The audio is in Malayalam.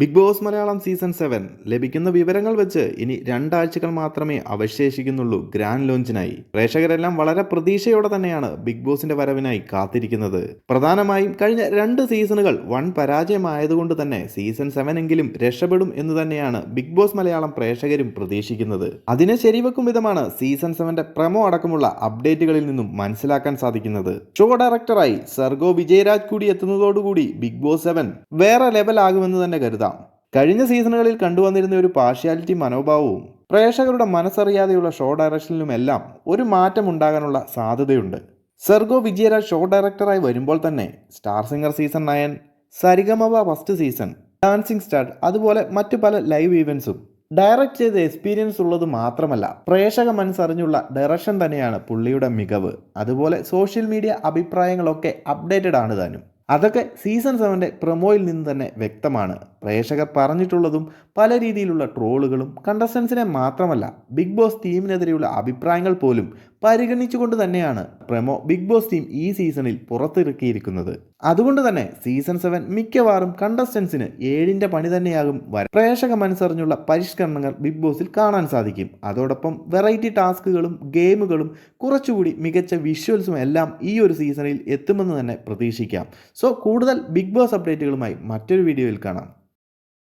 ബിഗ് ബോസ് മലയാളം സീസൺ 7 ലഭിക്കുന്ന വിവരങ്ങൾ വെച്ച് ഇനി രണ്ടാഴ്ചകൾ മാത്രമേ അവശേഷിക്കുന്നുള്ളൂ ഗ്രാൻഡ് ലോഞ്ചിനായി. പ്രേക്ഷകരെല്ലാം വളരെ പ്രതീക്ഷയോടെ തന്നെയാണ് ബിഗ് ബോസിന്റെ വരവിനായി കാത്തിരിക്കുന്നത്. പ്രധാനമായും കഴിഞ്ഞ 2 സീസണുകൾ വൻ പരാജയമായതുകൊണ്ട് തന്നെ സീസൺ 7 എങ്കിലും രക്ഷപ്പെടും എന്ന് തന്നെയാണ് ബിഗ് ബോസ് മലയാളം പ്രേക്ഷകരും പ്രതീക്ഷിക്കുന്നത്. അതിനെ ശരിവെക്കും വിധമാണ് സീസൺ 7ന്റെ പ്രമോ അടക്കമുള്ള അപ്ഡേറ്റുകളിൽ നിന്നും മനസ്സിലാക്കാൻ സാധിക്കുന്നത്. ഷോ ഡയറക്ടറായി സർഗോ വിജയരാജ് കൂടി എത്തുന്നതോടുകൂടി ബിഗ് ബോസ് 7 വേറെ ലെവലാകുമെന്ന് തന്നെ കരുതാം. കഴിഞ്ഞ സീസണുകളിൽ കണ്ടുവന്നിരുന്ന ഒരു പാർഷ്യാലിറ്റി മനോഭാവവും പ്രേക്ഷകരുടെ മനസ്സറിയാതെയുള്ള ഷോ ഡയറക്ഷനിലുമെല്ലാം ഒരു മാറ്റം ഉണ്ടാകാനുള്ള സാധ്യതയുണ്ട്. സർഗോ വിജയരാജ് ഷോ ഡയറക്ടറായി വരുമ്പോൾ തന്നെ star singer season 9, Saregamapa first season, dancing star അതുപോലെ മറ്റു പല ലൈവ് ഈവൻസും ഡയറക്റ്റ് ചെയ്ത എക്സ്പീരിയൻസ് ഉള്ളത് മാത്രമല്ല, പ്രേക്ഷക മനസ്സറിഞ്ഞുള്ള ഡയറക്ഷൻ തന്നെയാണ് പുള്ളിയുടെ മികവ്. അതുപോലെ സോഷ്യൽ മീഡിയ അഭിപ്രായങ്ങളൊക്കെ അപ്ഡേറ്റഡ് ആണ് താനും. അതൊക്കെ സീസൺ 7ന്റെ പ്രൊമോയിൽ നിന്ന് തന്നെ വ്യക്തമാണ്. പ്രേക്ഷകർ പറഞ്ഞിട്ടുള്ളതും പല രീതിയിലുള്ള ട്രോളുകളും കണ്ടസ്റ്റൻസിനെ മാത്രമല്ല ബിഗ് ബോസ് ടീമിനെതിരെയുള്ള അഭിപ്രായങ്ങൾ പോലും പരിഗണിച്ചുകൊണ്ട് തന്നെയാണ് പ്രൊമോ ബിഗ് ബോസ് ടീം ഈ സീസണിൽ പുറത്തിറക്കിയിരിക്കുന്നത്. അതുകൊണ്ട് തന്നെ സീസൺ 7 മിക്കവാറും കണ്ടസ്റ്റൻസിന് 7ന്റെ പണി തന്നെയാകും വരാൻ. പ്രേക്ഷക മനസ്സറിഞ്ഞുള്ള പരിഷ്കരണങ്ങൾ ബിഗ് ബോസിൽ കാണാൻ സാധിക്കും. അതോടൊപ്പം വെറൈറ്റി ടാസ്കുകളും ഗെയിമുകളും കുറച്ചുകൂടി മികച്ച വിഷ്വൽസും എല്ലാം ഈ ഒരു സീസണിൽ എത്തുമെന്ന് തന്നെ പ്രതീക്ഷിക്കാം. സോ കൂടുതൽ ബിഗ് ബോസ് അപ്ഡേറ്റുകളുമായി മറ്റൊരു വീഡിയോയിൽ കാണാം.